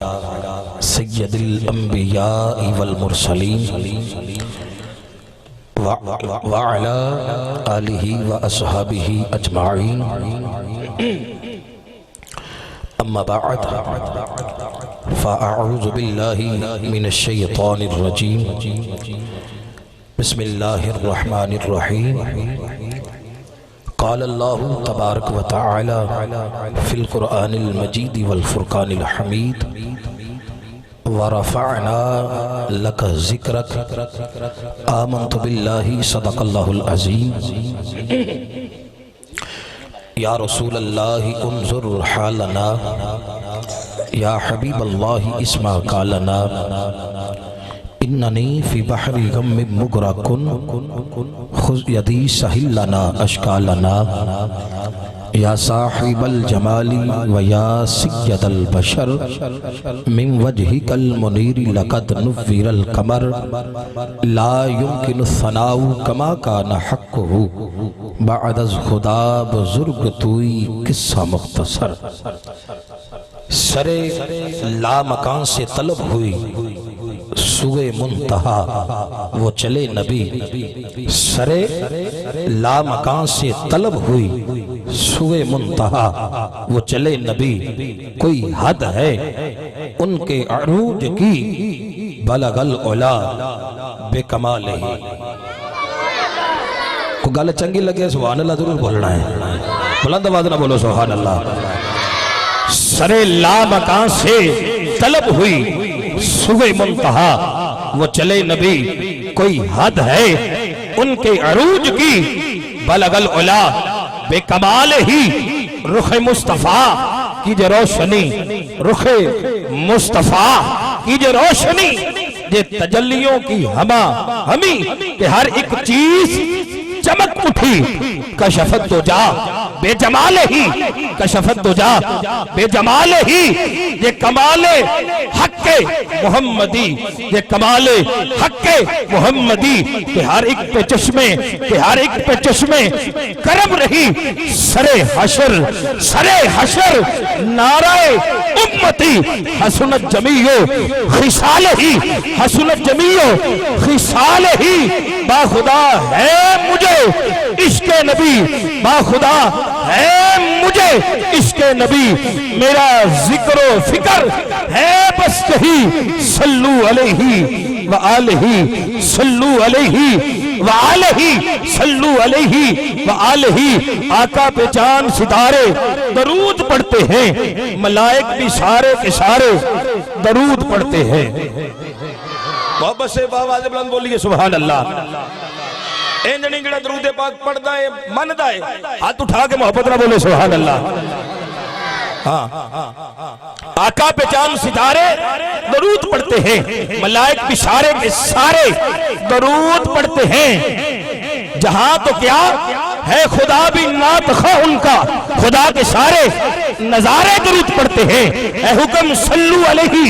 सय्यदुल अंबिया वल मुरसलीन व अला आलिहि व अस्हाबिहि अजमाइन अम्मा बअद फ़अऊज़ु बिल्लाहि मिनश शैतानिर रजीम बिस्मिल्लाहिर रहमानिर रहीम क़ाल अल्लाहु तबारक व तआला फ़िल क़ुरआनिल मजीद वल फ़ुरक़ानिल हमीद व रफ़अना लक ज़िक्रक आमन्तु बिल्लाहि सदक़ल्लाहुल अज़ीम। या रसूल अल्लाह उन्ज़ुर हालना या हबीब अल्लाह इस्मा कालना इन्ननी फ़ी बहरी गम्मिन मुग़रक़ुन खुज़ यदी सहिल लना अश्कालना या साहिबल जमाली व या सय्यदल बशर मिन वजहिकल मुनीर लक़द नुव्विरल कमर ला युमकिनु सनाउ कमा कान हक़्क़ुहु बअदज़ खुदा बुज़ुर्ग तुई किस्सा मुख्तसर। सरे लामकान से तलब हुई सुए मुंतहा वो चले नबी। सरे लामकान से तलब हुई सुए मुंतहा वो चले नबी। कोई हद है उनके अरूज की बलगल उला बेकमालिही। को गल चंगी लगे सुभान अल्लाह जरूर बोलना है, बुलंद आवाज ना बोलो सुभान अल्लाह। सरे लामकान से तलब हुई सुबह मुंतहा वो चले नबी। कोई हद है उनके अरूज की बलगल उला बेकमाल ही। रुख मुस्तफा की जो रोशनी, रुख मुस्तफा की जो रोशनी, ये तजल्लियों की हमा हमी के हर एक चीज चमक उठी। कशफत तो जा बेजमाल ही, कशफत तो जा बेजमाल ही। ये कमाले हक्के मोहम्मदी, ये कमाले हक्के मोहम्मदी के हर एक पे चश्मे, के हर एक पे चश्मे करम रही। सरे हशर, सरे हशर नाराए उम्मती हसनत जमीयो खिसाल ही, हसनत जमीयो खिसाल ही। बाखुदा है मुझे इश्क़े नबी, बाखुदा है मुझे इश्क़े नबी। मेरा जिक्र फिक्र है बस यही। सल्लू अलैहि व आलिहि, सल्लू अलैहि व आलिहि, सल्लू अलैहि व आलिहि। आका पे चांद सितारे दरूद पढ़ते हैं, मलाइक भी सारे के सारे दरूद पढ़ते हैं। मोहब्बत से आवाज़ बुलंद बोलिए सुभान अल्लाह। इंजनी जड़ा दरूद पाक पढ़दा है मनदा है, हाथ उठा के मोहब्बत ना बोले सुभान अल्लाह। हाँ, आका पे चांद सितारे दरूद पढ़ते हैं, मलाइक भी सारे के सारे दरूद पढ़ते हैं। जहां तो क्या है खुदा भी नात खा उनका, खुदा के सारे नजारे दरूद पढ़ते हैं। है हुक्म सल्लू अलैहि,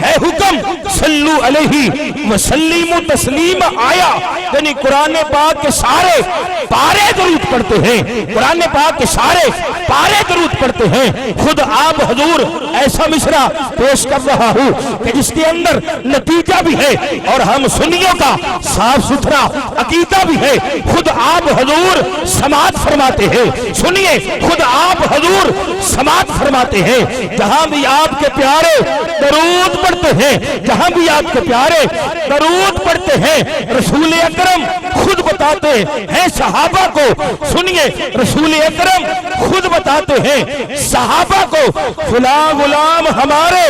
है हुक्म सल्लू अलैहि व सल्लीमु तस्लीम आया। यानी कुरान पाक के सारे पारे दरूद पढ़ते हैं, कुरान पाक के सारे पारे दरूद पढ़ते हैं। खुद आप हजूर ऐसा मिसरा पेश कर रहा हूँ कि जिसके अंदर नतीजा भी है और हम सुन्नियों का साफ सुथरा अकीदा भी है। खुद आप हजूर समात फरमाते हैं, सुनिए खुद आप हजूर समात फरमाते हैं। जहां भी आपके प्यारे दरूद पढ़ते हैं, जहां भी आपके प्यारे दरूद पढ़ते हैं, रसूल अकरम खुद बताते हैं सहाबा को। सुनिए रसूल अकरम खुद बताते हैं सहाबा को, फुला गुलाम हमारे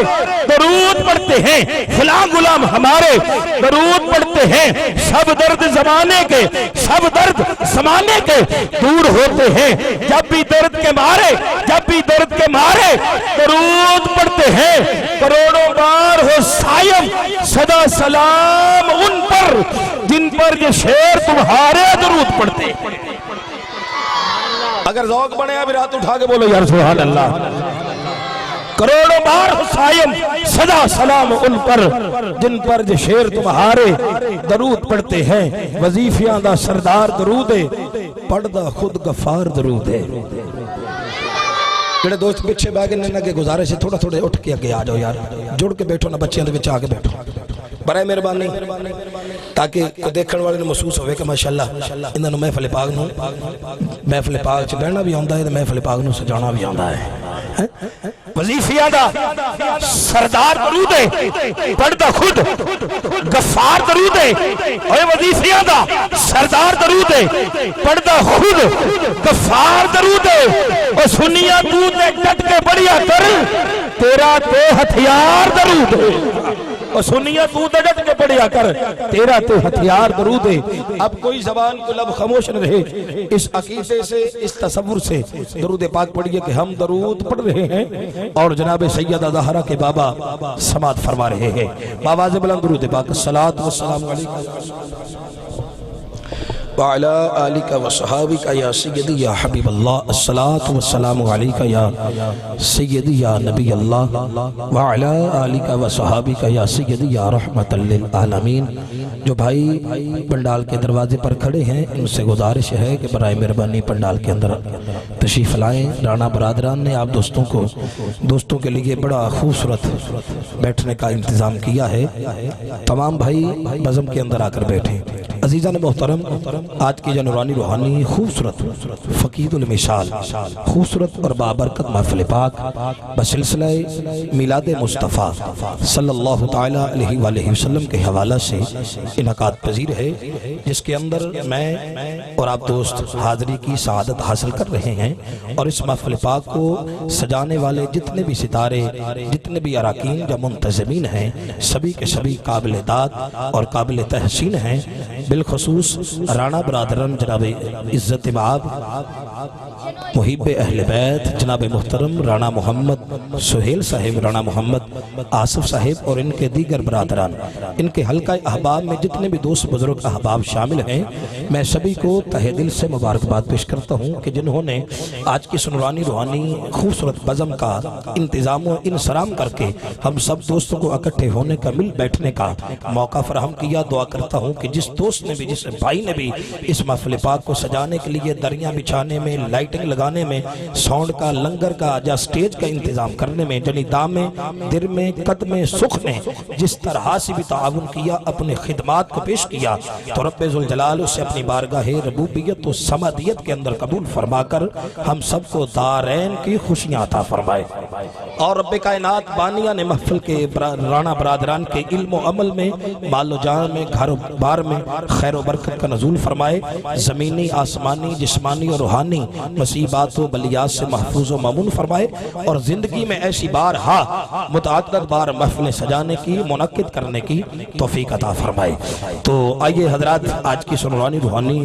दरूद पढ़ते हैं, फुला गुलाम हमारे दरूद पढ़ते हैं। सब दर्द जमाने के, सब दर्द जमाने के दूर होते हैं। जब भी दर्द के मारे, जब भी दर्द के मारे दरूद पढ़ते हैं। करोड़ों बार हो सायम सदा सलाम उन पर जिन पर ये शेर तुम्हारे दरूद पढ़ते। अगर ज़ौक़ बने अभी रात उठा के बोलो यार सुभान अल्लाह। करोड़ों बार हो सायम सदा सलाम उन पर जिन पर ये शेर तुम्हारे दरूद पढ़ते हैं। वजीफियां दा सरदार दरूद है, पढ़दा खुद गफार दरूद है। जेडे दोस्त पीछे बह गए ने, गुजारिश है थोड़ा थोड़ा उठ के अगे आ जाओ यार, जुड़ के बैठो ना, बच्चों के आके बैठो, बड़ा मेहरबानी, ताकि कोई देखने वाले ने महसूस होवे कि माशाअल्लाह इन्होंने महफिल पाक नूं, महफिल पाक च बहना भी आंदा है ते महफिल पाक नूं सजाना भी आंदा है। वजीफिया दा सरदार दरूद है, पढ़दा खुद गफ्फार दरूद है। ओए वजीफिया दा सरदार दरूद है, पढ़दा खुद गफ्फार दरूद है। ओ सुनिया तू ते डट के बढ़िया कर, तेरा ते हथियार दरूद है। और सुनिया तू तो डट के पढ़िया कर, तेरा तो हथियार दरूद है। अब कोई जबान को लब खामोश न रहे, इस अकीदे से, इस तसव्वुर से दरूद पाक पढ़िए कि हम दरूद पढ़ रहे हैं और जनाब सैयदा ज़हरा के बाबा समात फरमा रहे हैं। बाबा से बुलंद दरूद पाक सलात व सलाम अलैका वाला आलिका व सहाबिका या सय्यदी या हबीब अल्लाह, अस्सलातु व सलामु अलैका या सय्यदी या नबी अल्लाह वाला आलिका व सहाबिका या सय्यदी या रहमतल लिल आलमीन। जो भाई पंडाल के दरवाजे पर खड़े हैं, इनसे गुजारिश है कि बराए मेहरबानी पंडाल के अंदर तशरीफ लाएं। राणा बरादरान ने आप दोस्तों के लिए बड़ा खूबसूरत बैठने का इंतज़ाम किया है। तमाम भाई बज़म के अंदर आकर बैठे। अजीज़ान मोहतरम, आज की जो नूरानी रूहानी खूबसूरत फ़कीदुल मिसाल खूबसूरत और बाबरकत महफ़िल पाक बसिलसिला मिलाद मुस्तफ़ा सल्लल्लाहु ताला अलैहि वसल्लम के हवाला से इनकात पजीर है, जिसके अंदर मैं और आप दोस्त हाज़री की सआदत हासिल कर रहे हैं। और इस महफ़िल पाक को सजाने वाले जितने भी सितारे, जितने भी अराकीन या मुंतज़मीन हैं, सभी के सभी काबिल दाद और काबिल तहसीन हैं। बिलखसूस राणा बरादरन जनाब इज़्ज़त माब मुहिब अहले बैत जनाब मुहतरम राणा मोहम्मद सुहेल साहिब, राणा मोहम्मद आसिफ साहिब और इनके दीगर बरादरान, इनके हल्का अहबाब में जितने भी दोस्त बुजुर्ग अहबाब शामिल हैं, मैं सभी को तहे दिल से मुबारकबाद पेश करता हूँ कि जिन्होंने आज की सुनरानी रूहानी खूबसूरत बज़म का इंतज़ाम व इंसराम करके हम सब दोस्तों को इकट्ठे होने का, मिल बैठने का मौका फराहम किया। दुआ करता हूँ कि जिस दोस्त ने भी, जिस भाई ने भी इस महफ़िल पाक को सजाने के लिए, दरियाँ बिछाने में, लाइटिंग लगाने में, साउंड का, लंगर का या स्टेज का इंतजाम करने में, जनी दाम में, दिर में, कद में, सुख में जिस तरह से भी ताउन किया, अपने खिदमात को पेश किया, तो रब्बे ज़ुल जलाल उसे अपनी बारगाह रबूबियत और समदियत के अंदर कबूल फरमाकर हम सबको दारैन की खुशियाँ अता फरमाए। और रब्बे कायनात बानिया ने महफिल के राणा बरादरान के इल्म अमल में, मालो जान में, घर बार में खैर बरकत का नज़ूल फरमाए। ज़मीनी, आसमानी, जिस्मानी और रूहानी मुसीबात व बलियात से महफूज व मामून फरमाए। और ज़िंदगी में ऐसी बार मुतअद्दिद बार महफिलें सजाने की, मुनक्किद करने की तौफीक अता फरमाए। तो आइए हज़रात, आज की सुनरानी रूहानी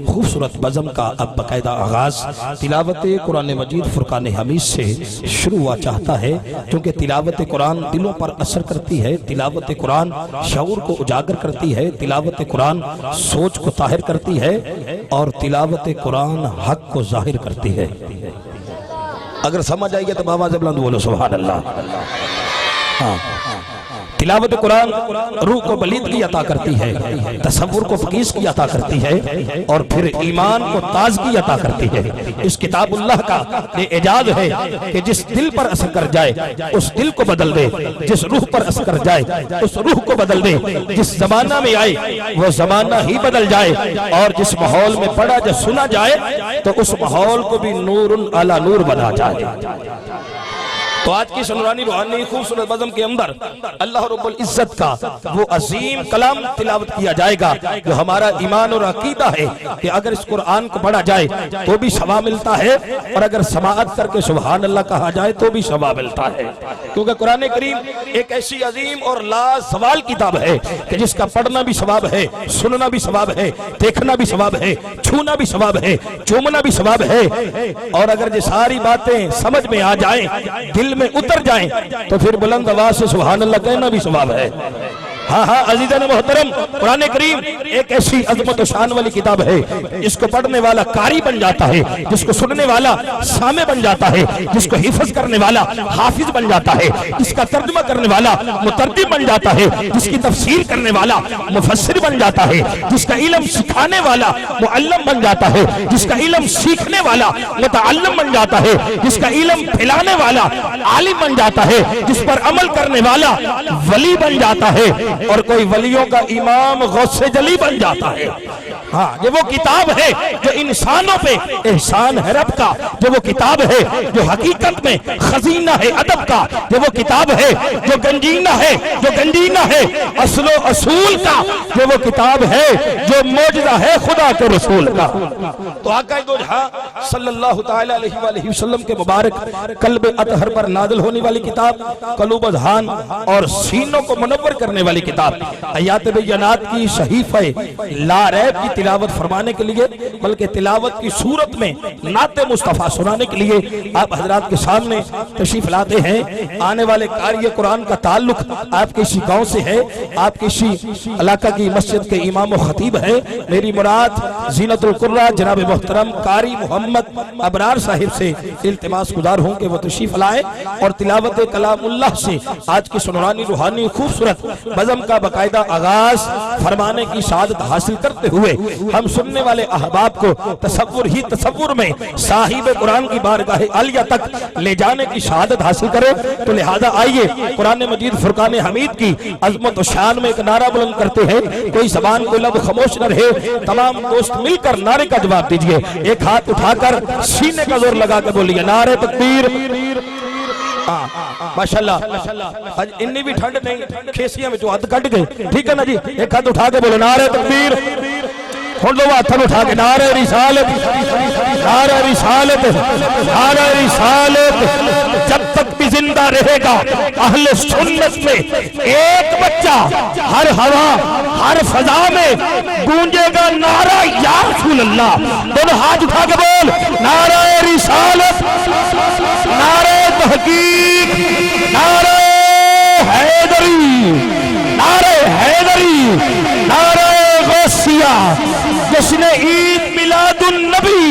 खूबसूरत बज़म का अब बाकायदा आगाज़ तिलावत कुरान मजीद फुरकान हमीद से शुरू हुआ चाहता है, क्योंकि तिलावत कुरान दिलों पर असर करती है, तिलावत कुरान शऊर को उजागर करती है, तिलावत कुरान सोच को ताहिर करती है और तिलावत कुरान हक को जाहिर करती है। अगर समझ आएगी तो बाबा से बुलंद बोलो सुभान अल्लाह। हाँ, तिलावत कुरान रूह को बलीदगी अता करती है, तसव्वुर को फकीस की अता करती है और फिर ईमान को ताजगी अता करती है। इस किताबुल्लाह का ये एजाज है कि जिस दिल पर असर कर जाए उस दिल को बदल दे, जिस रूह पर असर कर जाए उस रूह को बदल दे, जिस जमाना में आए वो जमाना ही बदल जाए और जिस माहौल में पढ़ा या सुना जाए तो उस माहौल को भी नूरुन अला नूर बना जाए। तो आज की सुनरानी रूहानी खूबसूरत बज़म के अंदर अल्लाह रब्बुल इज्जत का वो अजीम कलाम तिलावत किया जाएगा, जो हमारा ईमान और अकीदा है कि अगर इस कुरान को पढ़ा जाए तो भी सवाब मिलता है और अगर समाअत करके सुभान अल्लाह कहा जाए तो भी सवाब मिलता है। क्योंकि कुरान करीम एक ऐसी अजीम और लासवाल किताब है कि जिसका पढ़ना भी सवाब है, सुनना भी सवाब है, देखना भी सवाब है, छूना भी सवाब है, चूमना भी सवाब है। और अगर ये सारी बातें समझ में आ जाए, दिल में उतर जाएं, तो फिर बुलंद आवाज से सुभान अल्लाह कहना भी सवाब है। हाँ हाँ अजीज़ान मोहतरम, कुरान करीम एक ऐसी अजमत शान वाली किताब है, इसको पढ़ने वाला कारी बन जाता है, जिसको सुनने वाला सामे बन जाता है, जिसको हिफ्ज करने वाला हाफिज बन जाता है, जिसका तर्जुमा करने वाला मुतर्जिम बन जाता है, जिसकी तफसीर करने वाला मुफस्सिर बन जाता है, जिसका इल्म सिखाने वाला मुअल्लिम बन जाता है, जिसका इल्म सीखने वाला मुतअल्लिम बन जाता है, जिसका इल्म फैलाने वाला आलिम बन जाता है, जिस पर अमल करने वाला वली बन जाता है, और कोई वलियों का इमाम गौसे जली बन जाता है। हाँ, ये वो किताब है जो इंसानों पे एहसान है रब का, जो वो किताब है जो हकीकत में खजीना है अदब का, जो वो किताब है जो गंजीना है असलो असूल का, जो वो किताब है जो मौजज़ा है खुदा के रसूल का। तो आका दो जहां सल्लल्लाहु ताला अलैहि वसल्लम के मुबारक कल्ब अतहर पर नाज़िल होने वाली किताब, कलूब अज़हान और सीनों को मुनव्वर करने वाली किताब, आयात बय्यनात की सहीफ़े ला रैब की तिलावत फरमाने के लिए, बल्कि तिलावत की सूरत में नाते मुस्तफ़ा सुनाने के लिए आप हजरात के सामने तशरीफ लाते हैं। आने वाले कार्य कुरान का ताल्लुक आपके इसी गांव से है, आपके इसी इलाका की मस्जिद के इमाम व खतीब है। मेरी मुराद ज़ीनतुल कुर्रा जनाब मोहतरम कारी मोहम्मद अबरार साहिब से इल्तिमास गुजार हूँ कि वो तशरीफ लाए और तिलावत कलामुल्लाह से आज की सुनरानी रूहानी खूबसूरत बज़म का बाकायदा आगाज फरमाने की शहादत हासिल करते हुए हम सुनने वाले अहबाब को तसव्वुर में साहिब कुरान की बारगाह आलिया तक ले जाने की शहादत हासिल करें। तो लिहाजा आइए कुरान मजीद फुरकान हमीद की अजमत शान में एक नारा बुलंद करते हैं। कोई जबान को लब खामोश न रहे, तमाम दोस्त मिलकर नारे का जवाब दीजिए। एक हाथ उठाकर सीने का जोर लगा के बोलिए नारे तकबीर। माशाल्लाह आज इन्नी भी ठंड नहीं, खेसिया में जो हद कट गए, ठीक है ना जी। एक हाथ उठा के बोलो नारे तकबीर। हुण दो हाथ उठा के नारे रिसालत, नारे रिसालत, नारे रिसालत। जब तक भी जिंदा रहेगा अहले सुन्नत में एक बच्चा हर हवा हर फजा में गूंजेगा नारा या रसूल अल्लाह। दोनों हाथ उठा के बोल नारे रिसालत, नारे तहकीक, नारे हैदरी, नारे हैदरी, नारे गौसिया। जश्न ईद मिलादुन नबी